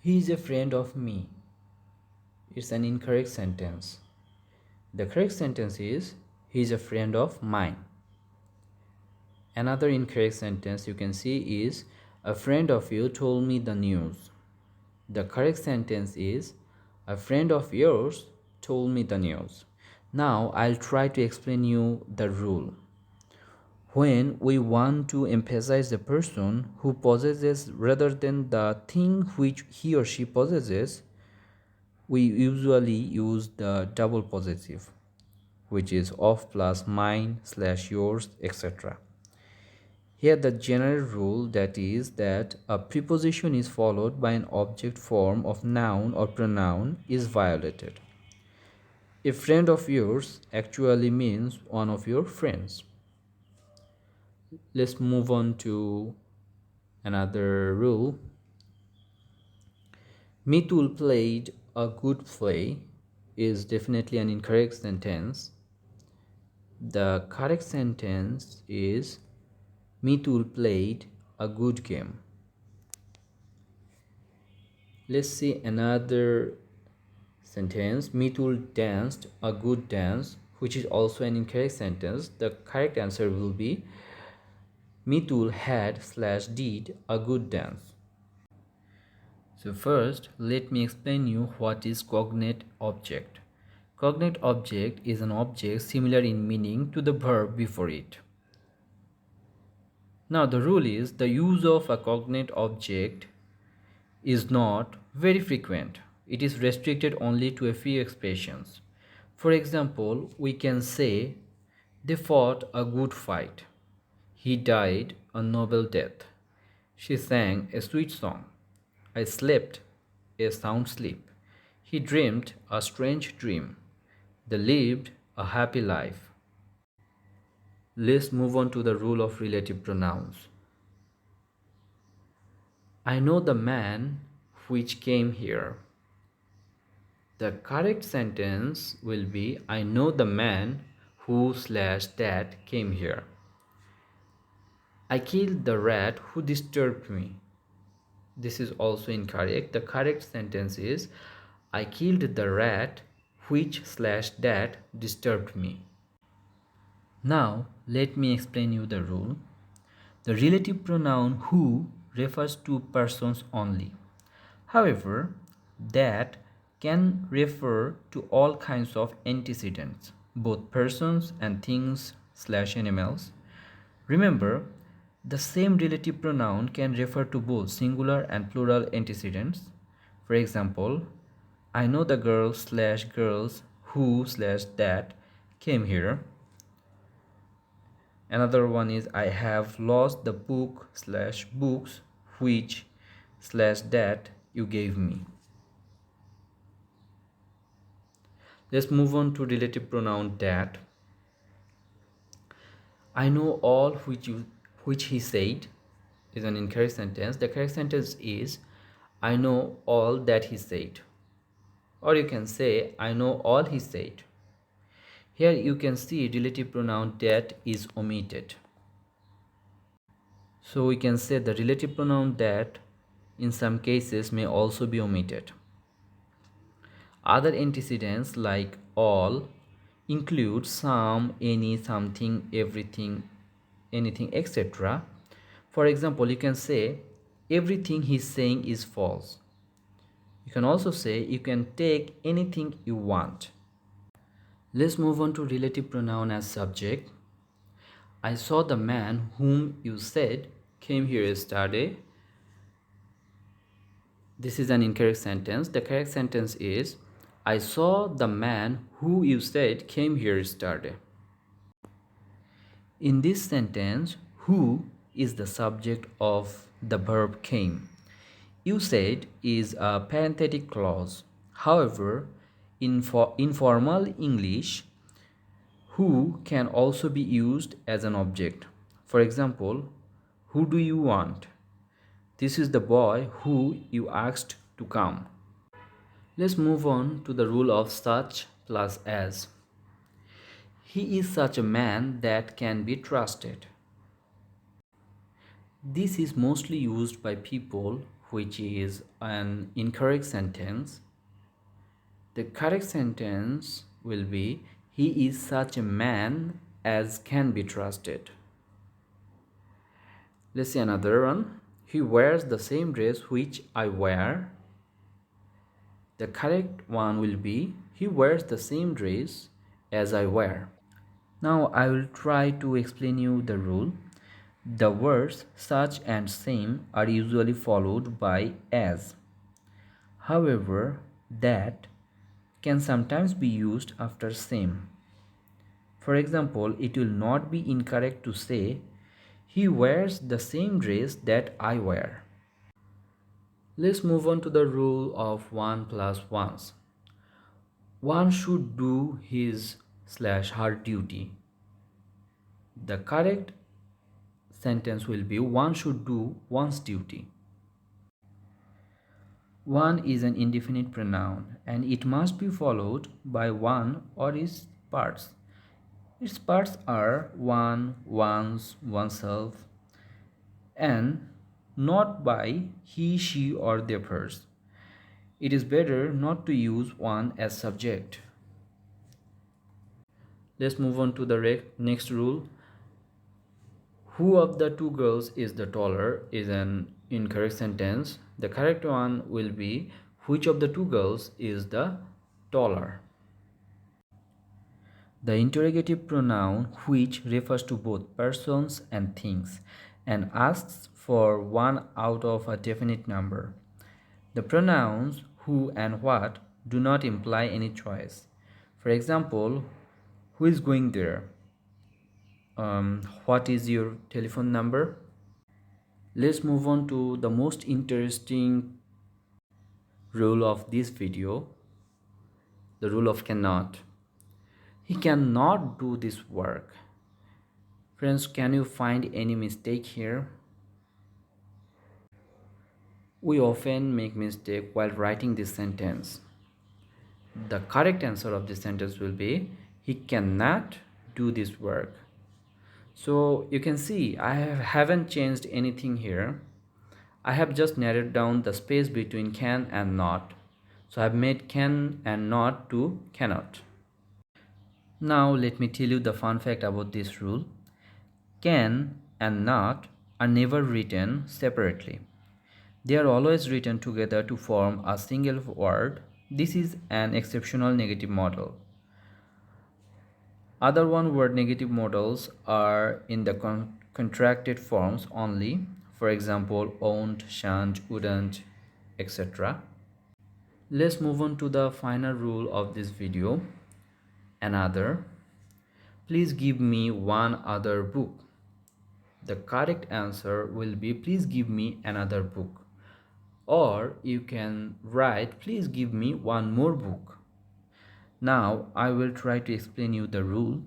He is a friend of me. It's an incorrect sentence. The correct sentence is he is a friend of mine. Another incorrect sentence you can see is a friend of you told me the news. The correct sentence is a friend of yours told me the news. Now I'll try to explain you the rule. When we want to emphasize the person who possesses rather than the thing which he or she possesses, we usually use the double possessive, which is of plus mine slash yours, etc. Here the general rule that is that a preposition is followed by an object form of noun or pronoun is violated. A friend of yours actually means one of your friends. Let's move on to another rule. Mitul played a good play is definitely an incorrect sentence. The correct sentence is Mitul played a good game. Let's see another sentence. Mitul danced a good dance, which is also an incorrect sentence. The correct answer will be Mitul had slash did a good dance. So first, let me explain you what is cognate object. Cognate object is an object similar in meaning to the verb before it. Now the rule is the use of a cognate object is not very frequent. It is restricted only to a few expressions. For example, we can say they fought a good fight. He died a noble death. She sang a sweet song. I slept a sound sleep. He dreamed a strange dream. They lived a happy life. Let's move on to the rule of relative pronouns. I know the man which came here. The correct sentence will be I know the man who slash that came here. I killed the rat who disturbed me. This is also incorrect. The correct sentence is I killed the rat which slash that disturbed me. Now let me explain you the rule. The relative pronoun who refers to persons only. However, that can refer to all kinds of antecedents, both persons and things slash animals. Remember, the same relative pronoun can refer to both singular and plural antecedents. For example, I know the girl slash girls who slash that came here. Another one is I have lost the book slash books which slash that you gave me. Let's move on to relative pronoun that. I know all which he said is an incorrect sentence. The correct sentence is I know all that he said. Or you can say I know all he said. Here you can see relative pronoun that is omitted. So we can say the relative pronoun that in some cases may also be omitted. Other antecedents like all include some, any, something, everything, anything, etc. For example, you can say everything he's saying is false. You can also say you can take anything you want. Let's move on to relative pronoun as subject. I saw the man whom you said came here yesterday. This is an incorrect sentence. The correct sentence is I saw the man who you said came here yesterday. In this sentence, who is the subject of the verb came. You said is a parenthetic clause. However, in informal English, who can also be used as an object. For example, who do you want? This is the boy who you asked to come. Let's move on to the rule of such plus as. He is such a man that can be trusted. This is mostly used by people which is an incorrect sentence, the correct sentence will be he is such a man as can be trusted. Let's see another one. He wears the same dress which I wear. The correct one will be he wears the same dress as I wear. Now I will try to explain you the rule. The words such and same are usually followed by as. However, that can sometimes be used after same. For example, it will not be incorrect to say he wears the same dress that I wear. Let's move on to the rule of 1 plus ones. One should do his slash her duty. The correct sentence will be one should do one's duty. One is an indefinite pronoun and it must be followed by one or its parts. Its parts are one, one's, oneself, and not by he, she, or their pairs. It is better not to use one as subject. Let's move on to the next rule. Who of the two girls is the taller is an incorrect sentence. The correct one will be which of the two girls is the taller. The interrogative pronoun which refers to both persons and things and asks for one out of a definite number. The pronouns who and what do not imply any choice. For example, who is going there? What is your telephone number? Let's move on to the most interesting rule of this video, the rule of cannot. He cannot do this work. Friends, can you find any mistake here? We often make mistake while writing this sentence. The correct answer of this sentence will be he cannot do this work. So you can see I haven't changed anything here. I have just narrowed down the space between can and not. So I've made can and not to cannot. Now let me tell you the fun fact about this rule. Can and not are never written separately. They are always written together to form a single word. This is an exceptional negative model. Other one-word negative models are in the contracted forms only. For example, won't, shan't, wouldn't, etc. Let's move on to the final rule of this video. Another. Please give me one other book. The correct answer will be please give me another book. Or you can write please give me one more book. Now I will try to explain you the rule.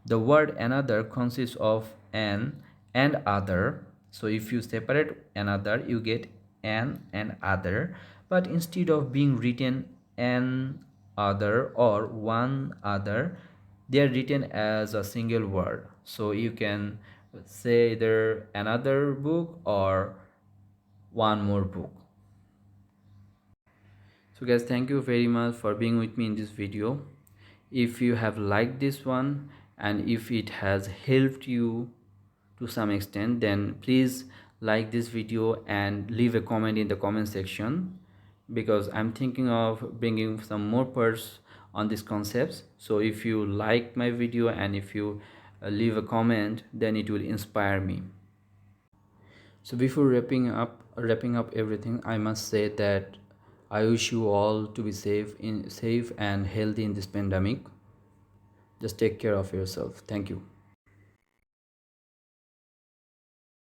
The word another consists of an and other. So if you separate another, you get an and other. But instead of being written an other or one other, they are written as a single word. So you can say either another book or one more book. So guys, thank you very much for being with me in this video. If you have liked this one and if it has helped you to some extent, then please like this video and leave a comment in the comment section, because I'm thinking of bringing some more parts on these concepts. So if you like my video and if you leave a comment, then it will inspire me. So before wrapping up everything, I must say that I wish you all to be safe and healthy in this pandemic. Just take care of yourself. Thank you.